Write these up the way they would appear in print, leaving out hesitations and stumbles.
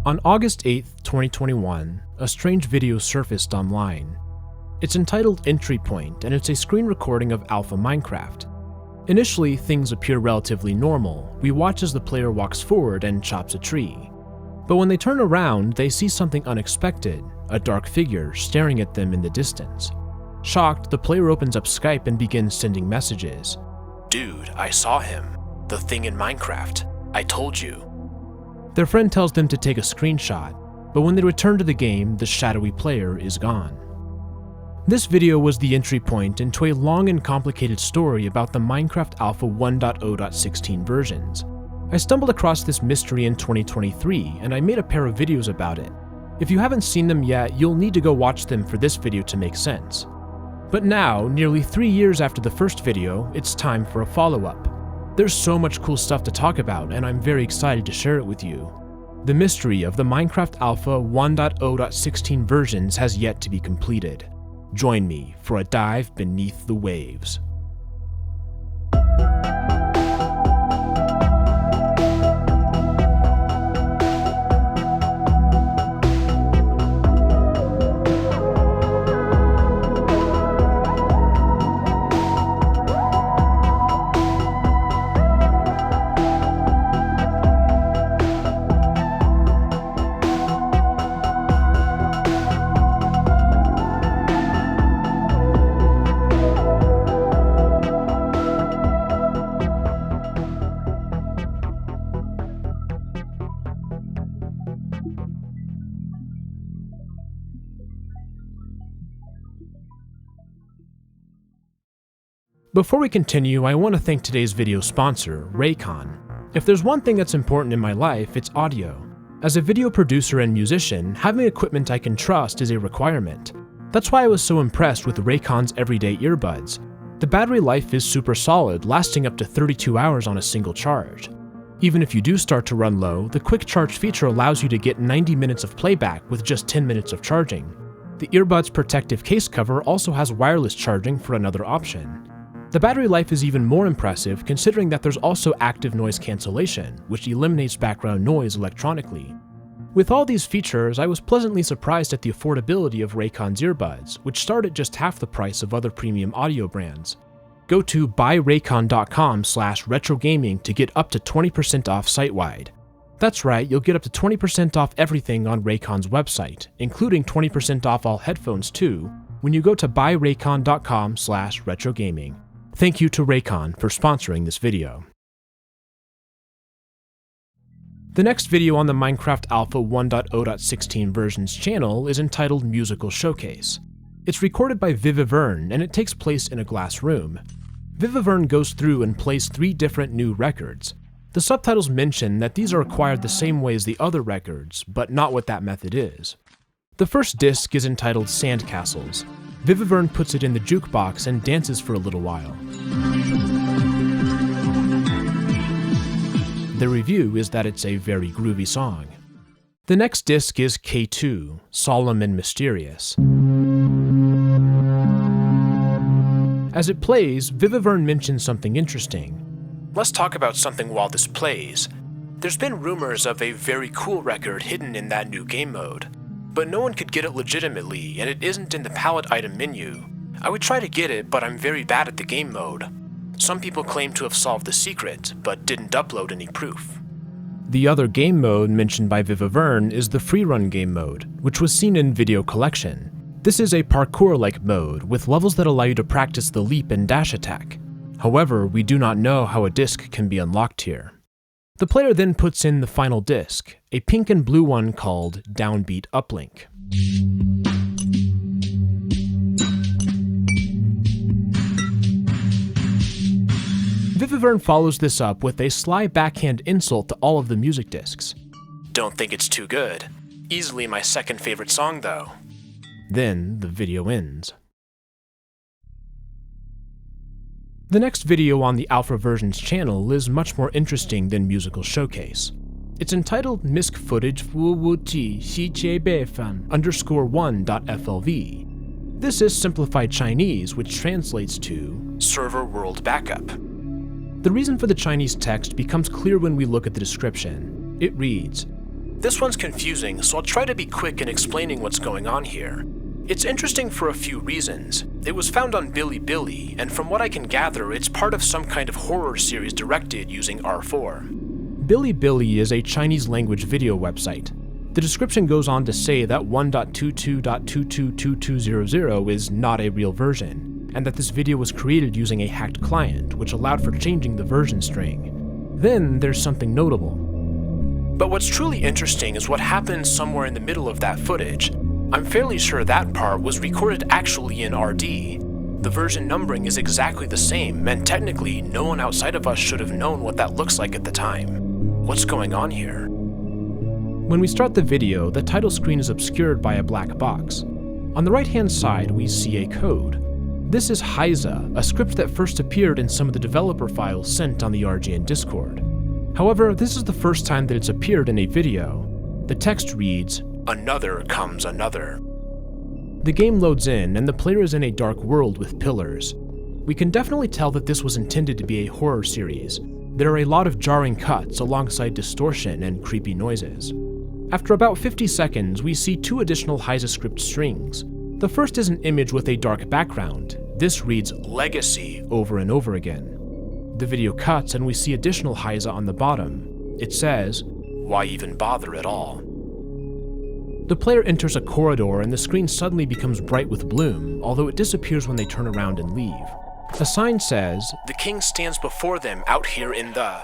On August 8, 2021, a strange video surfaced online. It's entitled Entry Point, and it's a screen recording of Alpha Minecraft. Initially, things appear relatively normal. We watch as the player walks forward and chops a tree. But when they turn around, they see something unexpected, a dark figure staring at them in the distance. Shocked, the player opens up Skype and begins sending messages. "Dude, I saw him. The thing in Minecraft. I told you." Their friend tells them to take a screenshot, but when they return to the game, the shadowy player is gone. This video was the entry point into a long and complicated story about the Minecraft Alpha 1.0.16 versions. I stumbled across this mystery in 2023, and I made a pair of videos about it. If you haven't seen them yet, you'll need to go watch them for this video to make sense. But now, nearly 3 years after the first video, it's time for a follow-up. There's so much cool stuff to talk about, and I'm very excited to share it with you. The mystery of the Minecraft Alpha 1.0.16 versions has yet to be completed. Join me for a dive beneath the waves. Before we continue, I want to thank today's video sponsor, Raycon. If there's one thing that's important in my life, it's audio. As a video producer and musician, having equipment I can trust is a requirement. That's why I was so impressed with Raycon's everyday earbuds. The battery life is super solid, lasting up to 32 hours on a single charge. Even if you do start to run low, the quick charge feature allows you to get 90 minutes of playback with just 10 minutes of charging. The earbud's protective case cover also has wireless charging for another option. The battery life is even more impressive considering that there's also active noise cancellation, which eliminates background noise electronically. With all these features, I was pleasantly surprised at the affordability of Raycon's earbuds, which start at just half the price of other premium audio brands. Go to buyraycon.com/retrogaming to get up to 20% off site-wide. That's right, you'll get up to 20% off everything on Raycon's website, including 20% off all headphones too, when you go to buyraycon.com/retrogaming. Thank you to Raycon for sponsoring this video. The next video on the Minecraft Alpha 1.0.16 versions channel is entitled Musical Showcase. It's recorded by AlphaVer and it takes place in a glass room. AlphaVer goes through and plays 3 different new records. The subtitles mention that these are acquired the same way as the other records, but not what that method is. The first disc is entitled Sandcastles. AlphaVer puts it in the jukebox and dances for a little while. The review is that it's a very groovy song. The next disc is K2, Solemn and Mysterious. As it plays, AlphaVer mentions something interesting. Let's talk about something while this plays. There's been rumors of a very cool record hidden in that new game mode, but no one could get it legitimately, and it isn't in the palette item menu. I would try to get it, but I'm very bad at the game mode. Some people claim to have solved the secret, but didn't upload any proof. The other game mode mentioned by AlphaVer is the freerun game mode, which was seen in Video Collection. This is a parkour-like mode, with levels that allow you to practice the leap and dash attack. However, we do not know how a disc can be unlocked here. The player then puts in the final disc, a pink and blue one called Downbeat Uplink. AlphaVer follows this up with a sly backhand insult to all of the music discs. Don't think it's too good. Easily my second favorite song though. Then the video ends. The next video on the Alpha versions channel is much more interesting than Musical Showcase. It's entitled Misc footage _1.flv. This is simplified Chinese, which translates to Server World Backup. The reason for the Chinese text becomes clear when we look at the description. It reads, This one's confusing, so I'll try to be quick in explaining what's going on here. It's interesting for a few reasons. It was found on Bilibili, and from what I can gather, it's part of some kind of horror series directed using R4. Bilibili is a Chinese language video website. The description goes on to say that 1.22.222200 is not a real version, and that this video was created using a hacked client, which allowed for changing the version string. Then there's something notable. But what's truly interesting is what happens somewhere in the middle of that footage. I'm fairly sure that part was recorded actually in RD. The version numbering is exactly the same, and technically no one outside of us should have known what that looks like at the time. What's going on here? When we start the video, the title screen is obscured by a black box. On the right-hand side, we see a code. This is Hyza, a script that first appeared in some of the developer files sent on the RGN Discord. However, this is the first time that it's appeared in a video. The text reads, "Another comes another." The game loads in, and the player is in a dark world with pillars. We can definitely tell that this was intended to be a horror series. There are a lot of jarring cuts alongside distortion and creepy noises. After about 50 seconds, we see two additional Hyza script strings. The first is an image with a dark background. This reads "Legacy" over and over again. The video cuts and we see additional Hyza on the bottom. It says, "Why even bother at all?" The player enters a corridor and the screen suddenly becomes bright with bloom, although it disappears when they turn around and leave. A sign says, "The king stands before them out here in the..."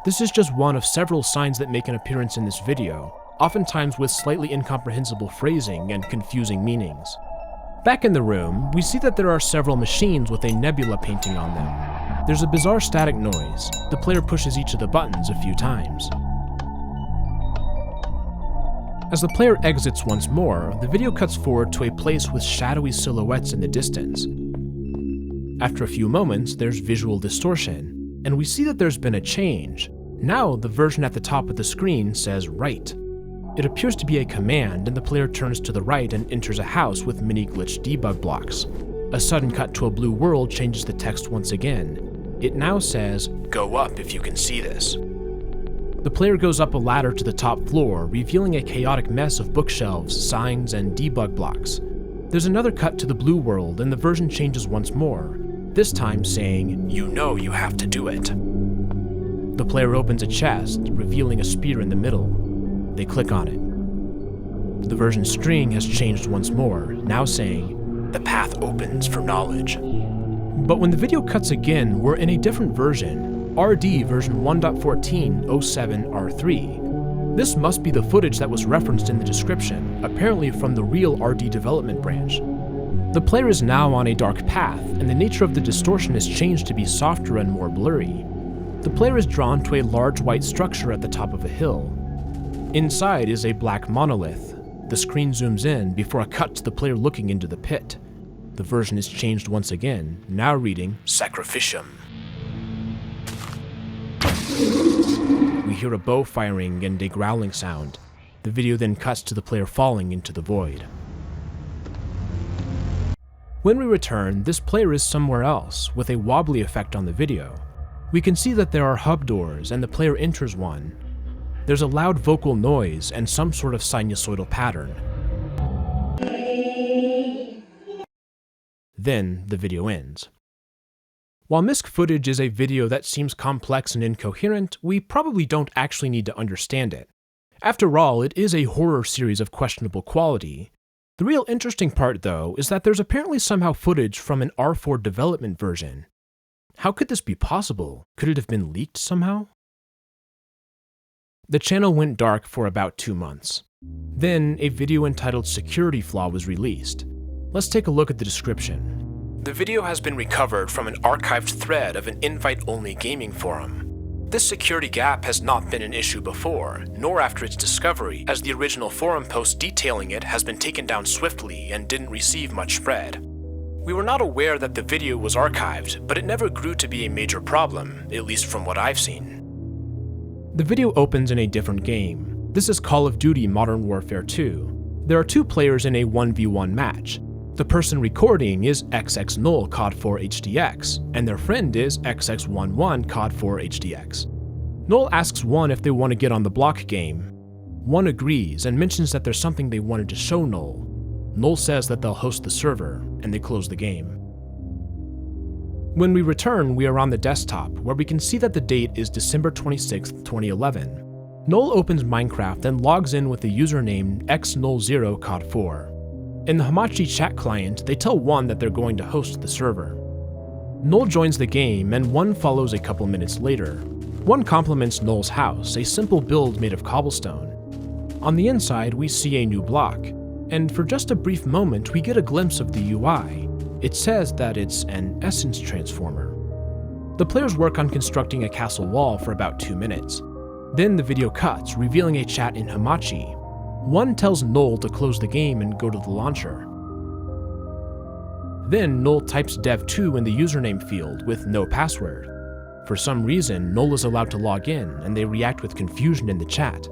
This is just one of several signs that make an appearance in this video, oftentimes with slightly incomprehensible phrasing and confusing meanings. Back in the room, we see that there are several machines with a nebula painting on them. There's a bizarre static noise. The player pushes each of the buttons a few times. As the player exits once more, the video cuts forward to a place with shadowy silhouettes in the distance. After a few moments, there's visual distortion, and we see that there's been a change. Now, the version at the top of the screen says "right." It appears to be a command, and the player turns to the right and enters a house with many glitched debug blocks. A sudden cut to a blue world changes the text once again. It now says, "Go up if you can see this." The player goes up a ladder to the top floor, revealing a chaotic mess of bookshelves, signs, and debug blocks. There's another cut to the blue world, and the version changes once more, this time saying, "You know you have to do it." The player opens a chest, revealing a spear in the middle. They click on it. The version string has changed once more, now saying, "The path opens for knowledge." But when the video cuts again, we're in a different version, RD version 1.14.07R3. This must be the footage that was referenced in the description, apparently from the real RD development branch. The player is now on a dark path, and the nature of the distortion has changed to be softer and more blurry. The player is drawn to a large white structure at the top of a hill. Inside is a black monolith. The screen zooms in before a cut to the player looking into the pit. The version is changed once again, now reading "Sacrificium." We hear a bow firing and a growling sound. The video then cuts to the player falling into the void. When we return, this player is somewhere else, with a wobbly effect on the video. We can see that there are hub doors, and the player enters one. There's a loud vocal noise and some sort of sinusoidal pattern. Then the video ends. While Misc footage is a video that seems complex and incoherent, we probably don't actually need to understand it. After all, it is a horror series of questionable quality. The real interesting part, though, is that there's apparently somehow footage from an R4 development version. How could this be possible? Could it have been leaked somehow? The channel went dark for about 2 months. Then, a video entitled "Security Flaw" was released. Let's take a look at the description. The video has been recovered from an archived thread of an invite-only gaming forum. This security gap has not been an issue before, nor after its discovery, as the original forum post detailing it has been taken down swiftly and didn't receive much spread. We were not aware that the video was archived, but it never grew to be a major problem, at least from what I've seen. The video opens in a different game. This is Call of Duty Modern Warfare 2. There are 2 players in a 1v1 match. The person recording is XX0 COD4HDX, and their friend is XX11 COD4HDX. Null asks one if they want to get on the block game. One agrees and mentions that there's something they wanted to show Null. Null says that they'll host the server, and they close the game. When we return, we are on the desktop, where we can see that the date is December 26, 2011. Null opens Minecraft and logs in with the username xnull0cod4. In the Hamachi chat client, they tell One that they're going to host the server. Null joins the game, and One follows a couple minutes later. One compliments Null's house, a simple build made of cobblestone. On the inside, we see a new block, and for just a brief moment, we get a glimpse of the UI. It says that it's an essence transformer. The players work on constructing a castle wall for about 2 minutes. Then the video cuts, revealing a chat in Hamachi. One tells Null to close the game and go to the launcher. Then Null types dev2 in the username field with no password. For some reason, Null is allowed to log in, and they react with confusion in the chat.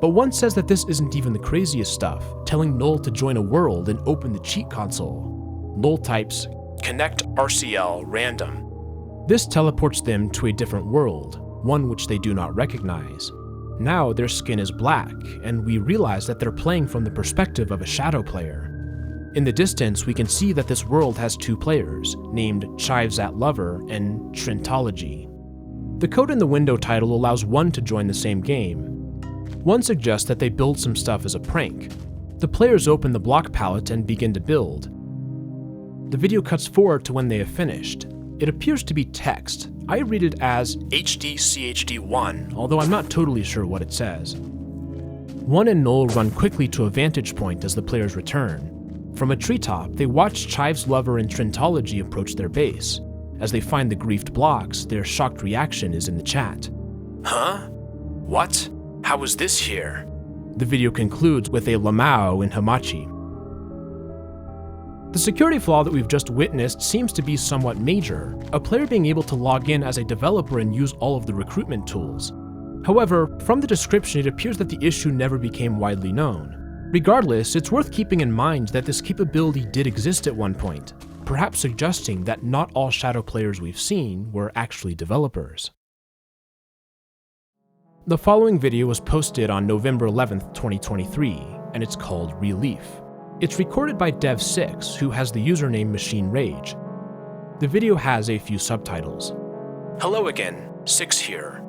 But One says that this isn't even the craziest stuff, telling Null to join a world and open the cheat console. Null types connect RCL random. This teleports them to a different world, one which they do not recognize. Now their skin is black, and we realize that they're playing from the perspective of a shadow player. In the distance, we can see that this world has 2 players, named Chives@Lover and Trentology. The code in the window title allows One to join the same game. One suggests that they build some stuff as a prank. The players open the block palette and begin to build. The video cuts forward to when they have finished. It appears to be text. I read it as HDCHD1, although I'm not totally sure what it says. One and Null run quickly to a vantage point as the players return. From a treetop, they watch Chives' lover and Trentology approach their base. As they find the griefed blocks, their shocked reaction is in the chat. Huh? What? How is this here? The video concludes with a lamau in Hamachi. The security flaw that we've just witnessed seems to be somewhat major, a player being able to log in as a developer and use all of the recruitment tools. However, from the description it appears that the issue never became widely known. Regardless, it's worth keeping in mind that this capability did exist at one point, perhaps suggesting that not all shadow players we've seen were actually developers. The following video was posted on November 11th, 2023, and it's called Relief. It's recorded by Dev6, who has the username Machine Rage. The video has a few subtitles. Hello again, 6 here.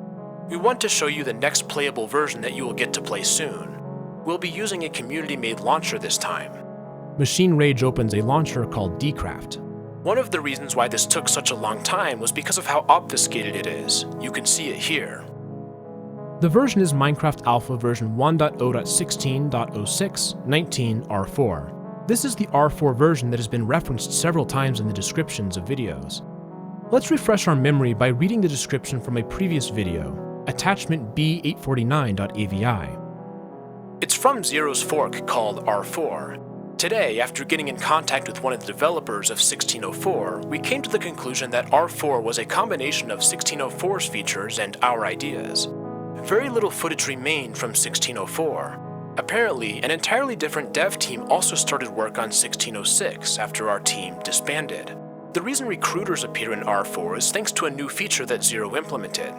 We want to show you the next playable version that you will get to play soon. We'll be using a community-made launcher this time. Machine Rage opens a launcher called dcraft. One of the reasons why this took such a long time was because of how obfuscated it is. You can see it here. The version is Minecraft Alpha version 1.0.16.06.19 This is the R4 version that has been referenced several times in the descriptions of videos. Let's refresh our memory by reading the description from a previous video, attachment B849.avi. It's from Zero's fork called R4. Today, after getting in contact with one of the developers of 1604, we came to the conclusion that R4 was a combination of 1604's features and our ideas. Very little footage remained from 1604. Apparently, an entirely different dev team also started work on 1606 after our team disbanded. The reason recruiters appear in R4 is thanks to a new feature that Zero implemented.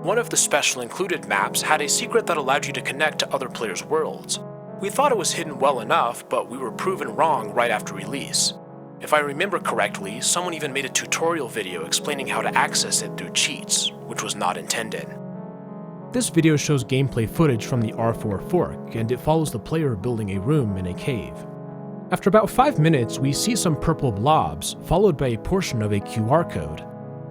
One of the special included maps had a secret that allowed you to connect to other players' worlds. We thought it was hidden well enough, but we were proven wrong right after release. If I remember correctly, someone even made a tutorial video explaining how to access it through cheats, which was not intended. This video shows gameplay footage from the R4 fork, and it follows the player building a room in a cave. After about 5 minutes, we see some purple blobs, followed by a portion of a QR code.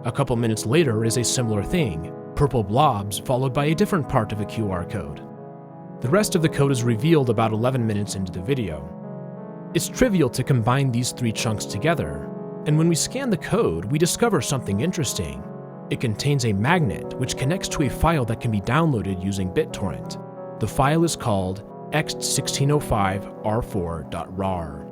A couple minutes later is a similar thing, purple blobs followed by a different part of a QR code. The rest of the code is revealed about 11 minutes into the video. It's trivial to combine these 3 chunks together, and when we scan the code, we discover something interesting. It contains a magnet which connects to a file that can be downloaded using BitTorrent. The file is called ext1605r4.rar.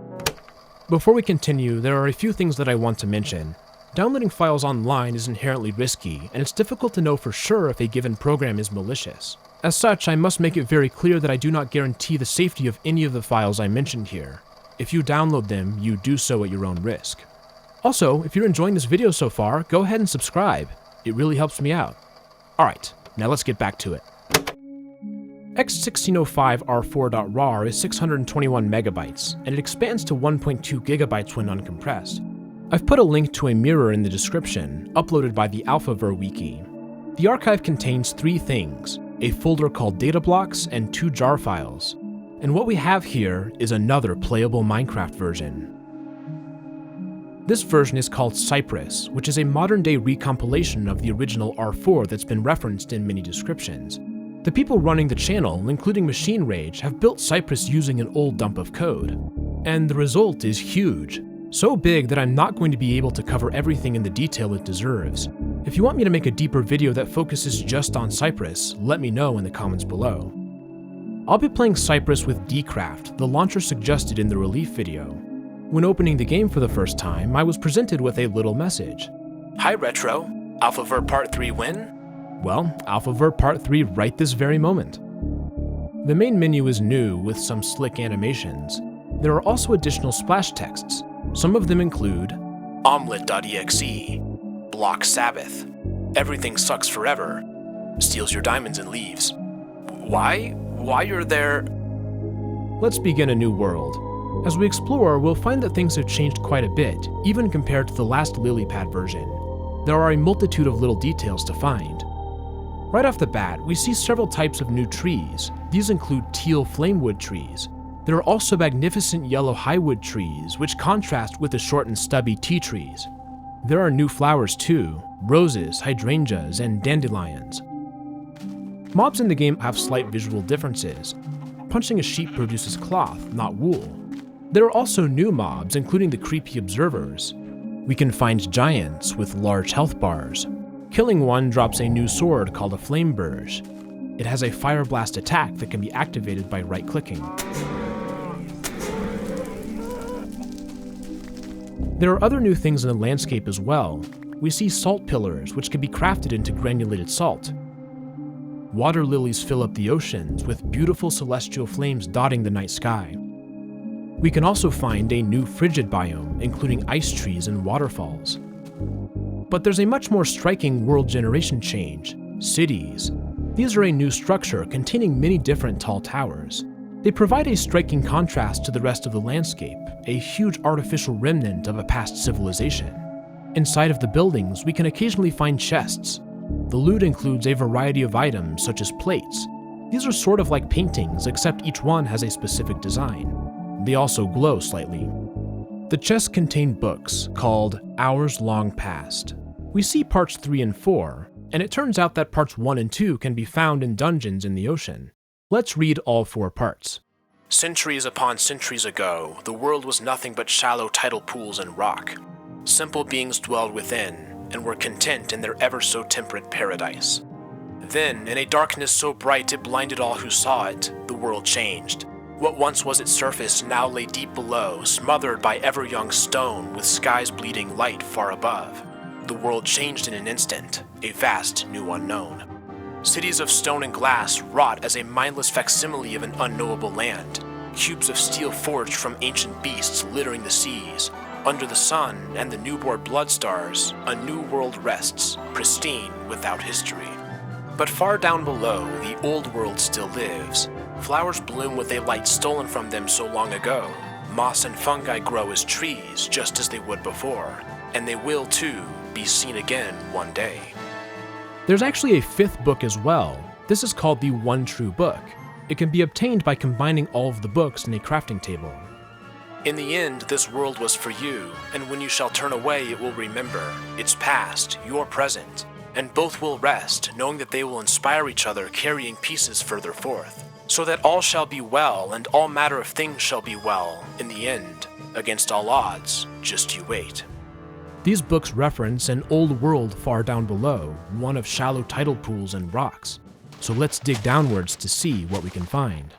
Before we continue, there are a few things that I want to mention. Downloading files online is inherently risky, and it's difficult to know for sure if a given program is malicious. As such, I must make it very clear that I do not guarantee the safety of any of the files I mentioned here. If you download them, you do so at your own risk. Also, if you're enjoying this video so far, go ahead and subscribe. It really helps me out. Alright, now let's get back to it. X1605R4.RAR is 621 megabytes, and it expands to 1.2 gigabytes when uncompressed. I've put a link to a mirror in the description, uploaded by the AlphaVer wiki. The archive contains 3 things: a folder called data blocks and 2 jar files. And what we have here is another playable Minecraft version. This version is called Cypress, which is a modern-day recompilation of the original R4 that's been referenced in many descriptions. The people running the channel, including Machine Rage, have built Cypress using an old dump of code. And the result is huge. So big that I'm not going to be able to cover everything in the detail it deserves. If you want me to make a deeper video that focuses just on Cypress, let me know in the comments below. I'll be playing Cypress with dcraft, the launcher suggested in the relief video. When opening the game for the first time, I was presented with a little message. Hi Retro, AlphaVer Part 3 win? Well, AlphaVer Part 3 right this very moment. The main menu is new with some slick animations. There are also additional splash texts. Some of them include omelet.exe, block Sabbath, everything sucks forever, steals your diamonds and leaves. Why are there... Let's begin a new world. As we explore, we'll find that things have changed quite a bit, even compared to the last Lilypad version. There are a multitude of little details to find. Right off the bat, we see several types of new trees. These include teal flamewood trees. There are also magnificent yellow highwood trees, which contrast with the short and stubby tea trees. There are new flowers too, roses, hydrangeas, and dandelions. Mobs in the game have slight visual differences. Punching a sheep produces cloth, not wool. There are also new mobs, including the creepy observers. We can find giants with large health bars. Killing one drops a new sword called a flame burge. It has a fire blast attack that can be activated by right-clicking. There are other new things in the landscape as well. We see salt pillars, which can be crafted into granulated salt. Water lilies fill up the oceans, with beautiful celestial flames dotting the night sky. We can also find a new frigid biome, including ice trees and waterfalls. But there's a much more striking world generation change: cities. These are a new structure containing many different tall towers. They provide a striking contrast to the rest of the landscape, a huge artificial remnant of a past civilization. Inside of the buildings, we can occasionally find chests. The loot includes a variety of items, such as plates. These are sort of like paintings, except each one has a specific design. They also glow slightly. The chests contain books called Hours Long Past. We see parts 3 and 4, and it turns out that parts 1 and 2 can be found in dungeons in the ocean. Let's read all 4 parts. Centuries upon centuries ago, the world was nothing but shallow tidal pools and rock. Simple beings dwelled within, and were content in their ever-so-temperate paradise. Then, in a darkness so bright it blinded all who saw it, the world changed. What once was its surface now lay deep below, smothered by ever-young stone with skies bleeding light far above. The world changed in an instant, a vast new unknown. Cities of stone and glass wrought as a mindless facsimile of an unknowable land. Cubes of steel forged from ancient beasts littering the seas. Under the sun and the newborn blood stars, a new world rests, pristine without history. But far down below, the old world still lives. Flowers bloom with a light stolen from them so long ago. Moss and fungi grow as trees, just as they would before. And they will, too, be seen again one day. There's actually a 5th book as well. This is called the One True Book. It can be obtained by combining all of the books in a crafting table. In the end, this world was for you, and when you shall turn away, it will remember its past, your present, and both will rest, knowing that they will inspire each other, carrying pieces further forth, so that all shall be well, and all matter of things shall be well, in the end, against all odds, just you wait. These books reference an old world far down below, one of shallow tidal pools and rocks, so let's dig downwards to see what we can find.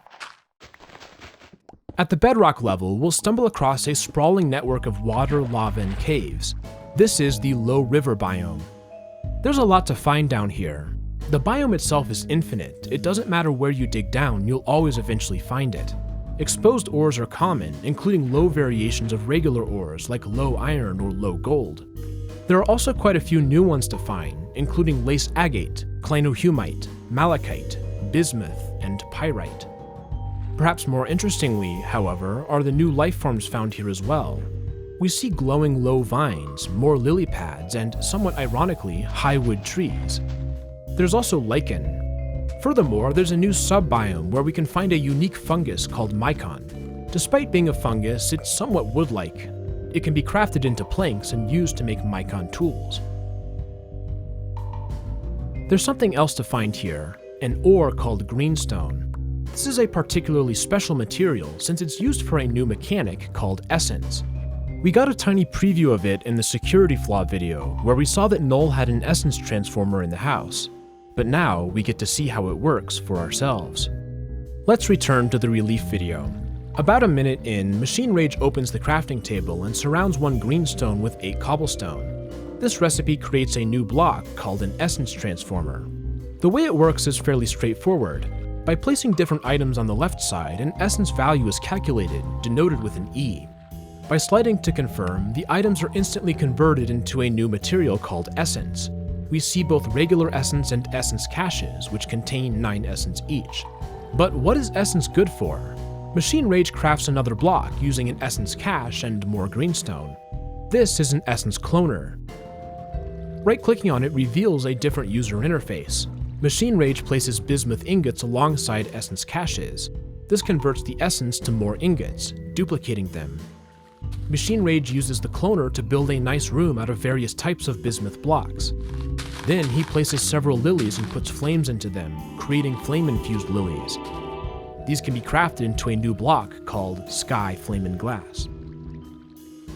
At the bedrock level, we'll stumble across a sprawling network of water, lava, and caves. This is the low river biome. There's a lot to find down here. The biome itself is infinite. It doesn't matter where you dig down, you'll always eventually find it. Exposed ores are common, including low variations of regular ores like low iron or low gold. There are also quite a few new ones to find, including lace agate, clinohumite, malachite, bismuth, and pyrite. Perhaps more interestingly, however, are the new life forms found here as well. We see glowing low vines, more lily pads, and somewhat ironically, high wood trees. There's also lichen. Furthermore, there's a new sub-biome where we can find a unique fungus called mycon. Despite being a fungus, it's somewhat wood-like. It can be crafted into planks and used to make mycon tools. There's something else to find here, an ore called greenstone. This is a particularly special material since it's used for a new mechanic called essence. We got a tiny preview of it in the security flaw video, where we saw that Null had an essence transformer in the house. But now we get to see how it works for ourselves. Let's return to the relief video. About a minute in, Machine Rage opens the crafting table and surrounds one greenstone with 8 cobblestone. This recipe creates a new block called an essence transformer. The way it works is fairly straightforward. By placing different items on the left side, an essence value is calculated, denoted with an E. By sliding to confirm, the items are instantly converted into a new material called essence. We see both regular essence and essence caches, which contain 9 essence each. But what is essence good for? Machine Rage crafts another block using an essence cache and more greenstone. This is an essence cloner. Right-clicking on it reveals a different user interface. Machine Rage places bismuth ingots alongside essence caches. This converts the essence to more ingots, duplicating them. Machine Rage uses the cloner to build a nice room out of various types of bismuth blocks. Then he places several lilies and puts flames into them, creating flame-infused lilies. These can be crafted into a new block called Sky Flame and Glass.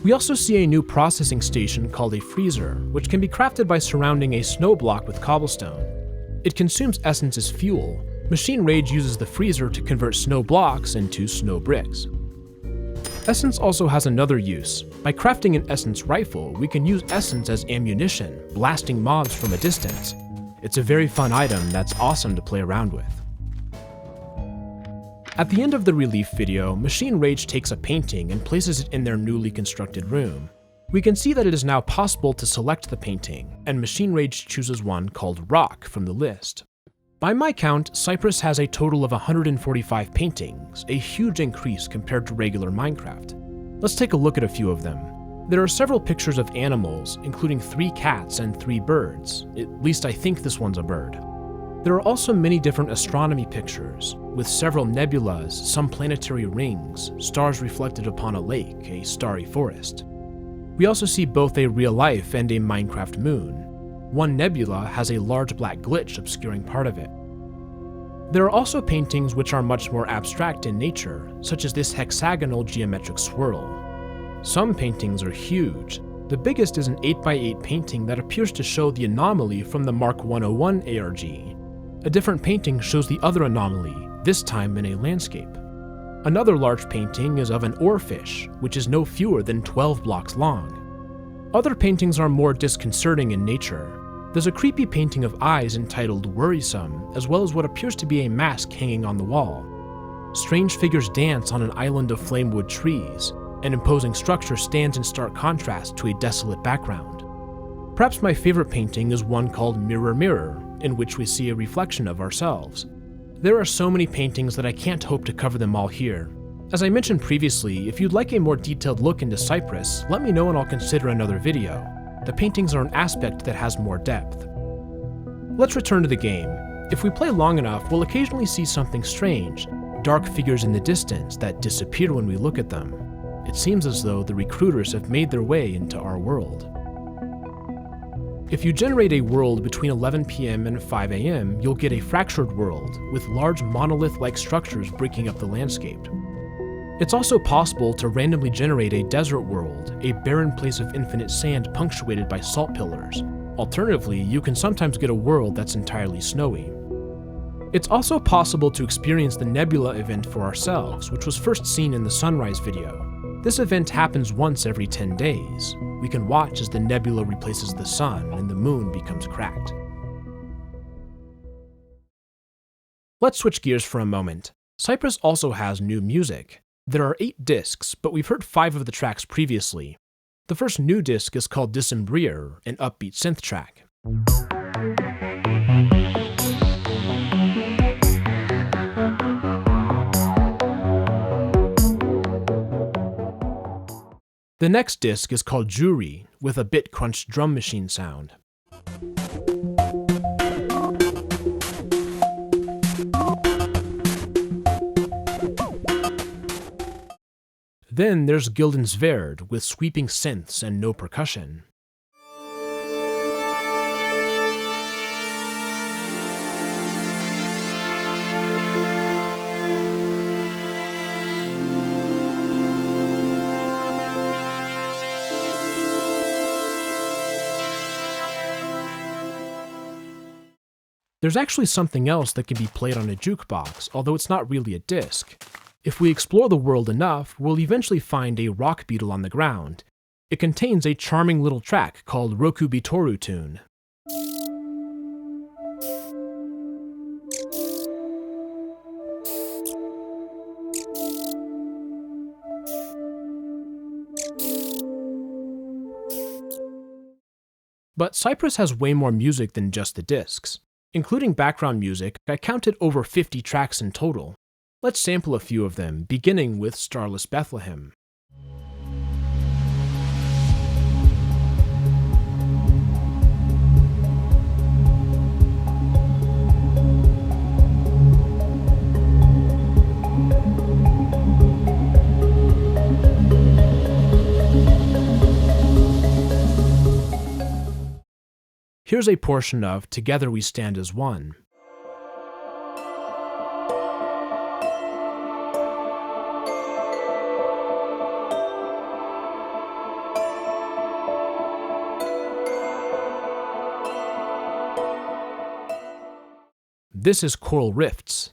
We also see a new processing station called a freezer, which can be crafted by surrounding a snow block with cobblestone. It consumes essence as fuel. Machine Rage uses the freezer to convert snow blocks into snow bricks. Essence also has another use. By crafting an essence rifle, we can use essence as ammunition, blasting mobs from a distance. It's a very fun item that's awesome to play around with. At the end of the relief video, Machine Rage takes a painting and places it in their newly constructed room. We can see that it is now possible to select the painting, and Machine Rage chooses one called Rock from the list. By my count, Cypress has a total of 145 paintings, a huge increase compared to regular Minecraft. Let's take a look at a few of them. There are several pictures of animals, including 3 cats and 3 birds. At least I think this one's a bird. There are also many different astronomy pictures, with several nebulas, some planetary rings, stars reflected upon a lake, a starry forest. We also see both a real-life and a Minecraft moon. One nebula has a large black glitch obscuring part of it. There are also paintings which are much more abstract in nature, such as this hexagonal geometric swirl. Some paintings are huge. The biggest is an 8x8 painting that appears to show the anomaly from the Mark 101 ARG. A different painting shows the other anomaly, this time in a landscape. Another large painting is of an oarfish, which is no fewer than 12 blocks long. Other paintings are more disconcerting in nature. There's a creepy painting of eyes entitled Worrisome, as well as what appears to be a mask hanging on the wall. Strange figures dance on an island of flamewood trees. An imposing structure stands in stark contrast to a desolate background. Perhaps my favorite painting is one called Mirror Mirror, in which we see a reflection of ourselves. There are so many paintings that I can't hope to cover them all here. As I mentioned previously, if you'd like a more detailed look into Cypress, let me know and I'll consider another video. The paintings are an aspect that has more depth. Let's return to the game. If we play long enough, we'll occasionally see something strange, dark figures in the distance that disappear when we look at them. It seems as though the recruiters have made their way into our world. If you generate a world between 11 PM and 5 AM, you'll get a fractured world, with large monolith-like structures breaking up the landscape. It's also possible to randomly generate a desert world, a barren place of infinite sand punctuated by salt pillars. Alternatively, you can sometimes get a world that's entirely snowy. It's also possible to experience the nebula event for ourselves, which was first seen in the sunrise video. This event happens once every 10 days. We can watch as the nebula replaces the sun and the moon becomes cracked. Let's switch gears for a moment. Cypress also has new music. There are 8 discs, but we've heard 5 of the tracks previously. The first new disc is called Decembrire, an upbeat synth track. The next disc is called Jury, with a bit crunch drum machine sound. Then there's Gildensverd, with sweeping synths and no percussion. There's actually something else that can be played on a jukebox, although it's not really a disc. If we explore the world enough, we'll eventually find a rock beetle on the ground. It contains a charming little track called Roku Bitoru Tune. But Cypress has way more music than just the discs. Including background music, I counted over 50 tracks in total. Let's sample a few of them, beginning with Starless Bethlehem. Here's a portion of Together We Stand as One. This is Coral Rifts.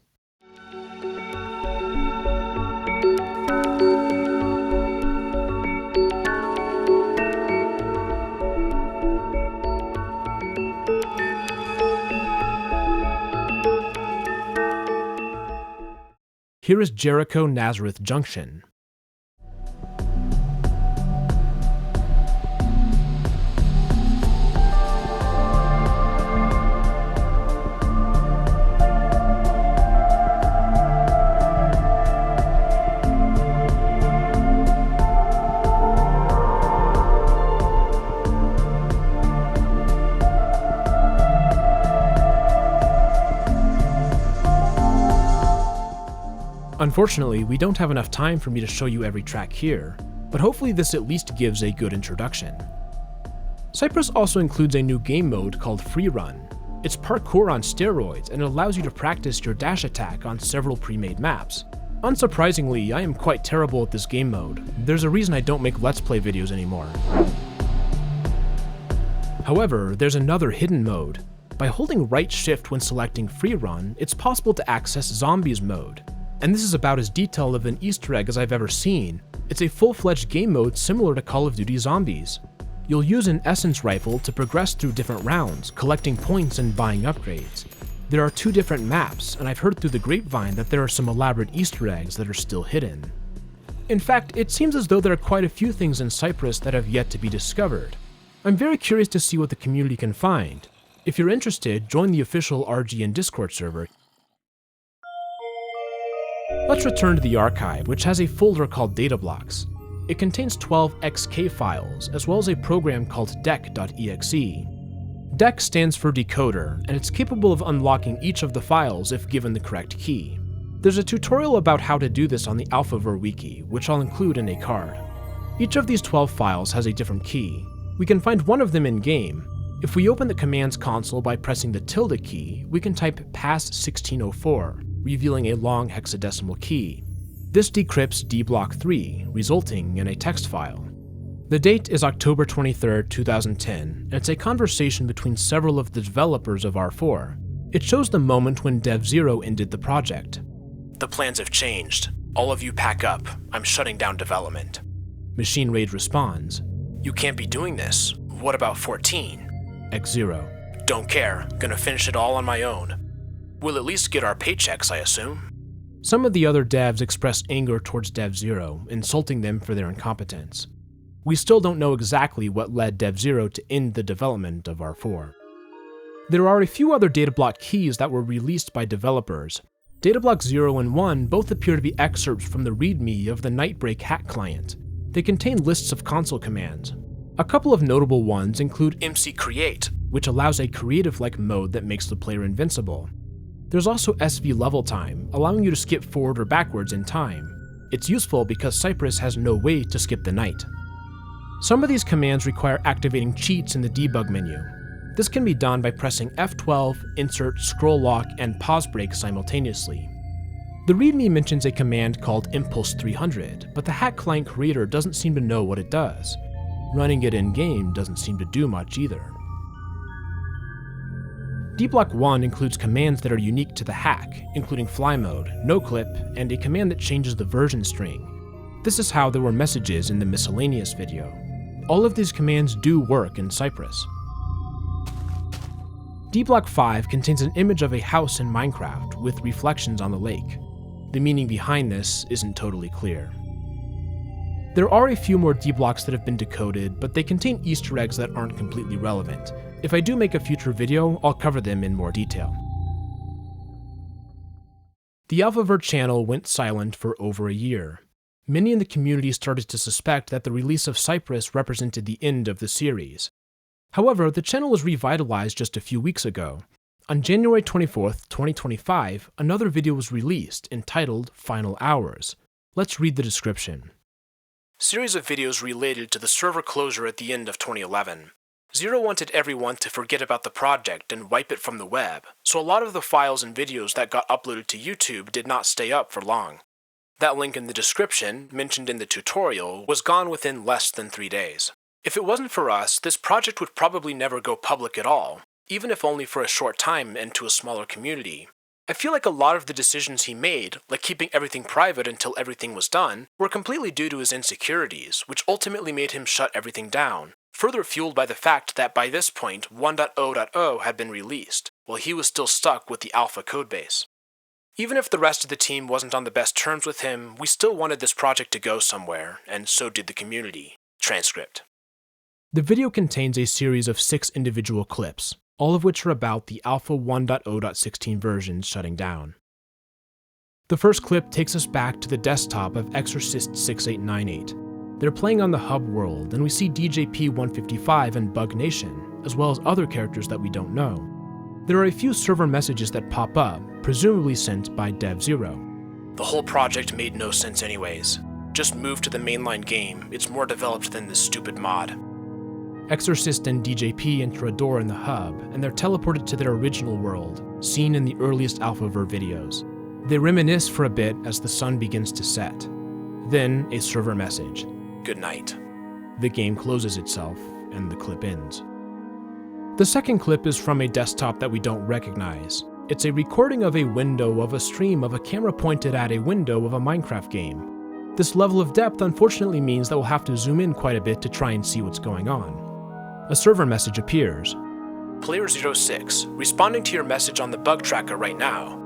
Here is Jericho-Nazareth Junction. Unfortunately, we don't have enough time for me to show you every track here, but hopefully this at least gives a good introduction. Cypress also includes a new game mode called Free Run. It's parkour on steroids and it allows you to practice your dash attack on several pre-made maps. Unsurprisingly, I am quite terrible at this game mode. There's a reason I don't make Let's Play videos anymore. However, there's another hidden mode. By holding right shift when selecting Free Run, it's possible to access Zombies mode. And this is about as detailed of an Easter egg as I've ever seen. It's a full-fledged game mode similar to Call of Duty Zombies. You'll use an essence rifle to progress through different rounds, collecting points and buying upgrades. There are 2 different maps, and I've heard through the grapevine that there are some elaborate Easter eggs that are still hidden. In fact, it seems as though there are quite a few things in Cypress that have yet to be discovered. I'm very curious to see what the community can find. If you're interested, join the official RGN Discord server. Let's return to the archive, which has a folder called Data Blocks. It contains 12 XK files, as well as a program called dep.exe. Dec stands for decoder, and it's capable of unlocking each of the files if given the correct key. There's a tutorial about how to do this on the AlphaVer wiki, which I'll include in a card. Each of these 12 files has a different key. We can find one of them in-game. If we open the commands console by pressing the tilde key, we can type pass1604, revealing a long hexadecimal key. This decrypts dblock 3, resulting in a text file. The date is October 23, 2010, and it's a conversation between several of the developers of R4. It shows the moment when Dev 0 ended the project. "The plans have changed. All of you pack up. I'm shutting down development." Machine Rage responds, "You can't be doing this. What about 14? X0. "Don't care. Gonna finish it all on my own. We'll at least get our paychecks, I assume." Some of the other devs express anger towards Dev 0, insulting them for their incompetence. We still don't know exactly what led Dev 0 to end the development of R4. There are a few other datablock keys that were released by developers. Datablock 0 and 1 both appear to be excerpts from the README of the Nightbreak hack client. They contain lists of console commands. A couple of notable ones include mc_create, which allows a creative-like mode that makes the player invincible. There's also SV level time, allowing you to skip forward or backwards in time. It's useful because Cypress has no way to skip the night. Some of these commands require activating cheats in the debug menu. This can be done by pressing F12, insert, scroll lock, and pause break simultaneously. The README mentions a command called Impulse 300, but the hack client creator doesn't seem to know what it does. Running it in-game doesn't seem to do much either. deblock 1 includes commands that are unique to the hack, including fly mode, noclip, and a command that changes the version string. This is how there were messages in the miscellaneous video. All of these commands do work in Cypress. deblock 5 contains an image of a house in Minecraft with reflections on the lake. The meaning behind this isn't totally clear. There are a few more deblocks that have been decoded, but they contain Easter eggs that aren't completely relevant. If I do make a future video, I'll cover them in more detail. The AlphaVer channel went silent for over a year. Many in the community started to suspect that the release of Cypress represented the end of the series. However, the channel was revitalized just a few weeks ago. On January 24th, 2025, another video was released entitled Final Hours. Let's read the description. Series of videos related to the server closure at the end of 2011. Zero wanted everyone to forget about the project and wipe it from the web, so a lot of the files and videos that got uploaded to YouTube did not stay up for long. That link in the description, mentioned in the tutorial, was gone within less than 3 days. If it wasn't for us, this project would probably never go public at all, even if only for a short time and to a smaller community. I feel like a lot of the decisions he made, like keeping everything private until everything was done, were completely due to his insecurities, which ultimately made him shut everything down, further fueled by the fact that by this point 1.0.0 had been released, while he was still stuck with the alpha codebase. Even if the rest of the team wasn't on the best terms with him, we still wanted this project to go somewhere, and so did the community. Transcript. The video contains a series of 6 individual clips, all of which are about the Alpha 1.0.16 versions shutting down. The first clip takes us back to the desktop of Exorcist 6898. They're playing on the hub world, and we see DJP-155 and Bug Nation, as well as other characters that we don't know. There are a few server messages that pop up, presumably sent by Dev0. The whole project made no sense anyways. Just move to the mainline game, it's more developed than this stupid mod. Exorcist and DJP enter a door in the hub, and they're teleported to their original world, seen in the earliest AlphaVer videos. They reminisce for a bit as the sun begins to set. Then, a server message. Good night. The game closes itself, and the clip ends. The second clip is from a desktop that we don't recognize. It's a recording of a window of a stream of a camera pointed at a window of a Minecraft game. This level of depth unfortunately means that we'll have to zoom in quite a bit to try and see what's going on. A server message appears. Player 06, responding to your message on the bug tracker right now.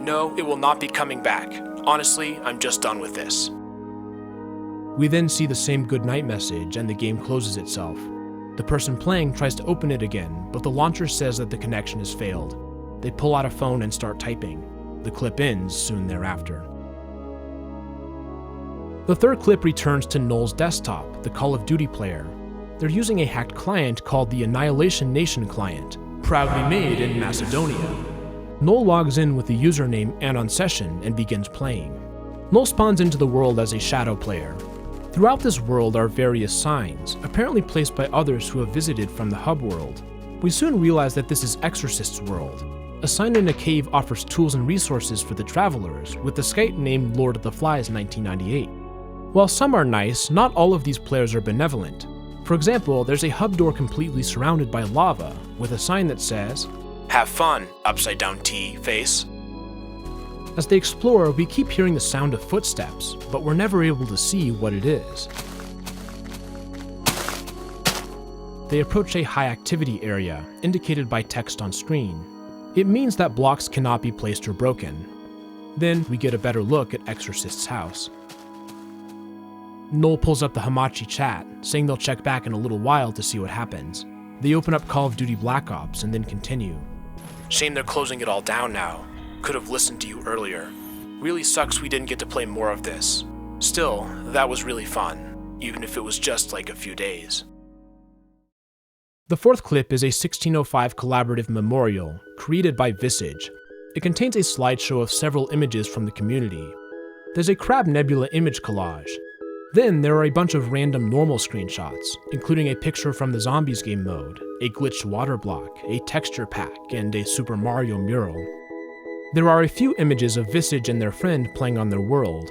No, it will not be coming back. Honestly, I'm just done with this. We then see the same goodnight message and the game closes itself. The person playing tries to open it again, but the launcher says that the connection has failed. They pull out a phone and start typing. The clip ends soon thereafter. The third clip returns to Noel's desktop, the Call of Duty player. They're using a hacked client called the Annihilation Nation client, proudly made in Macedonia. Noel logs in with the username AnonSession and begins playing. Noel spawns into the world as a shadow player. Throughout this world are various signs, apparently placed by others who have visited from the hub world. We soon realize that this is Exorcist's world. A sign in a cave offers tools and resources for the travelers, with the skate named Lord of the Flies 1998. While some are nice, not all of these players are benevolent. For example, there's a hub door completely surrounded by lava, with a sign that says, "Have fun, upside down T face." As they explore, we keep hearing the sound of footsteps, but we're never able to see what it is. They approach a high activity area, indicated by text on screen. It means that blocks cannot be placed or broken. Then we get a better look at Exorcist's house. Noel pulls up the Hamachi chat, saying they'll check back in a little while to see what happens. They open up Call of Duty Black Ops and then continue. Shame they're closing it all down now. Could have listened to you earlier. Really sucks we didn't get to play more of this. Still, that was really fun. even if it was just like a few days. The fourth clip is a 1605 collaborative memorial created by Visage. It contains a slideshow of several images from the community. There's a Crab Nebula image collage. Then there are a bunch of random normal screenshots, including a picture from the Zombies game mode, a glitched water block, a texture pack, and a Super Mario mural. There are a few images of Visage and their friend playing on their world.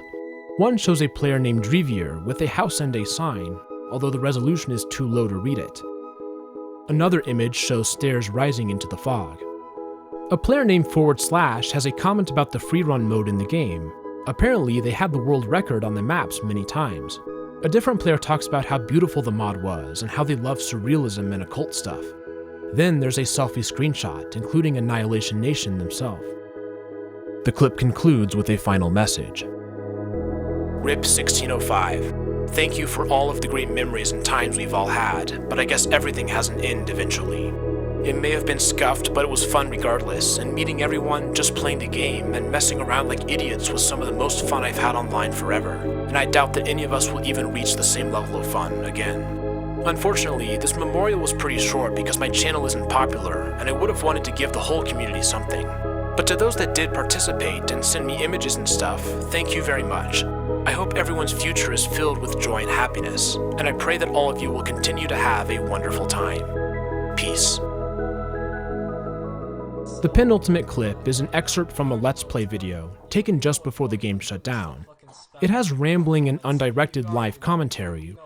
One shows a player named Drevier with a house and a sign, although the resolution is too low to read it. Another image shows stairs rising into the fog. A player named / has a comment about the free run mode in the game. Apparently, they had the world record on the maps many times. A different player talks about how beautiful the mod was and how they love surrealism and occult stuff. Then there's a selfie screenshot, including Annihilation Nation themselves. The clip concludes with a final message. RIP 1605. Thank you for all of the great memories and times we've all had, but I guess everything has an end eventually. It may have been scuffed, but it was fun regardless, and meeting everyone, just playing the game, and messing around like idiots was some of the most fun I've had online forever, and I doubt that any of us will even reach the same level of fun again. Unfortunately, this memorial was pretty short because my channel isn't popular, and I would have wanted to give the whole community something. But to those that did participate and send me images and stuff, thank you very much. I hope everyone's future is filled with joy and happiness, and I pray that all of you will continue to have a wonderful time. Peace. The penultimate clip is an excerpt from a Let's Play video, taken just before the game shut down. It has rambling and undirected live commentary.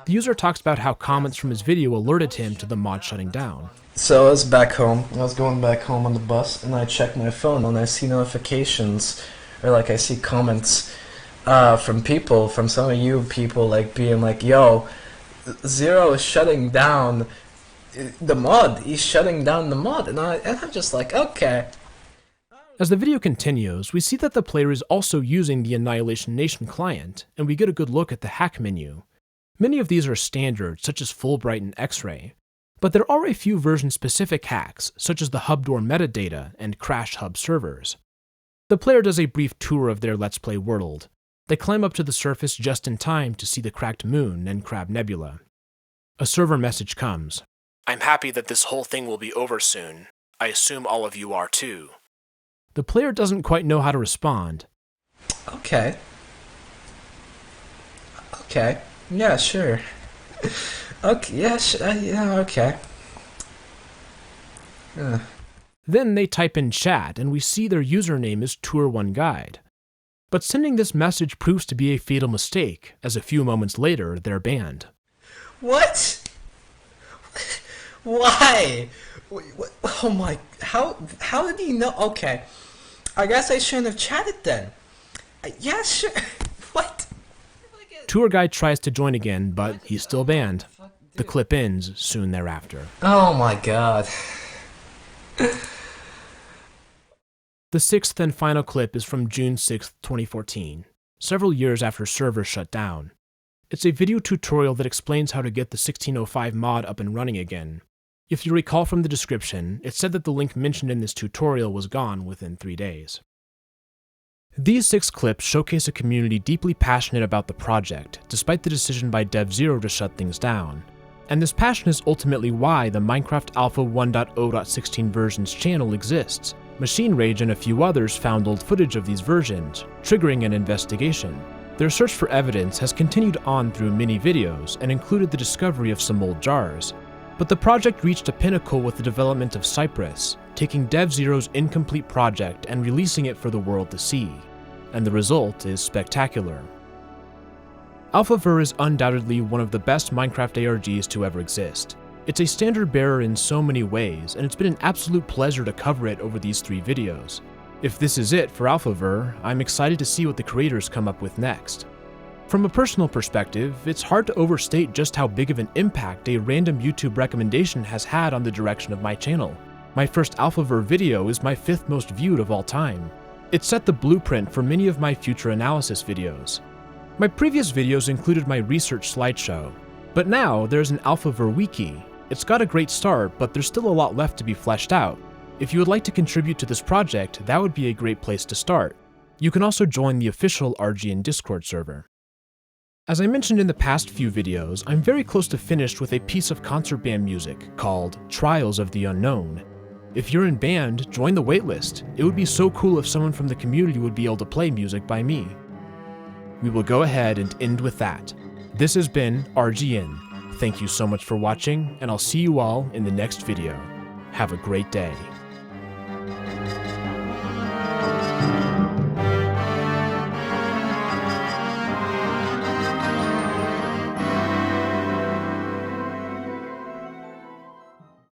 The user talks about how comments from his video alerted him to the mod shutting down. So I was back home. I was going back home on the bus, and I checked my phone, and I see notifications, or like I see comments from people, from some of you people, like being like, "Yo, Zero is shutting down the mod. He's shutting down the mod," and I'm just like, okay. As the video continues, we see that the player is also using the Annihilation Nation client, and we get a good look at the hack menu. Many of these are standard, such as Fulbright and X-Ray, but there are a few version-specific hacks, such as the hub door metadata and crash hub servers. The player does a brief tour of their Let's Play world. They climb up to the surface just in time to see the cracked moon and Crab Nebula. A server message comes. I'm happy that this whole thing will be over soon. I assume all of you are too. The player doesn't quite know how to respond. Okay. Okay. Yeah, sure. Okay, yeah, okay. Then they type in chat, and we see their username is Tour1Guide. But sending this message proves to be a fatal mistake, as a few moments later, they're banned. What? Why? Oh my, how did he know? Okay, I guess I shouldn't have chatted then. Yeah, sure. What? Tour guide tries to join again, but he's still banned. The clip ends soon thereafter. Oh my god. The sixth and final clip is from June 6, 2014, several years after servers shut down. It's a video tutorial that explains how to get the 1605 mod up and running again. If you recall from the description, it said that the link mentioned in this tutorial was gone within 3 days. These 6 clips showcase a community deeply passionate about the project, despite the decision by Dev0 to shut things down. And this passion is ultimately why the Minecraft Alpha 1.0.16 version's channel exists. Machine Rage and a few others found old footage of these versions, triggering an investigation. Their search for evidence has continued on through many videos and included the discovery of some old jars. But the project reached a pinnacle with the development of Cypress, taking Dev0's incomplete project and releasing it for the world to see. And the result is spectacular. AlphaVer is undoubtedly one of the best Minecraft ARGs to ever exist. It's a standard bearer in so many ways, and it's been an absolute pleasure to cover it over these 3 videos. If this is it for AlphaVer, I'm excited to see what the creators come up with next. From a personal perspective, it's hard to overstate just how big of an impact a random YouTube recommendation has had on the direction of my channel. My first AlphaVer video is my 5th most viewed of all time. It set the blueprint for many of my future analysis videos. My previous videos included my research slideshow, but now there's an AlphaVer wiki. It's got a great start, but there's still a lot left to be fleshed out. If you would like to contribute to this project, that would be a great place to start. You can also join the official RGN Discord server. As I mentioned in the past few videos, I'm very close to finished with a piece of concert band music called Trials of the Unknown. If you're in band, join the waitlist. It would be so cool if someone from the community would be able to play music by me. We will go ahead and end with that. This has been RGN. Thank you so much for watching, and I'll see you all in the next video. Have a great day.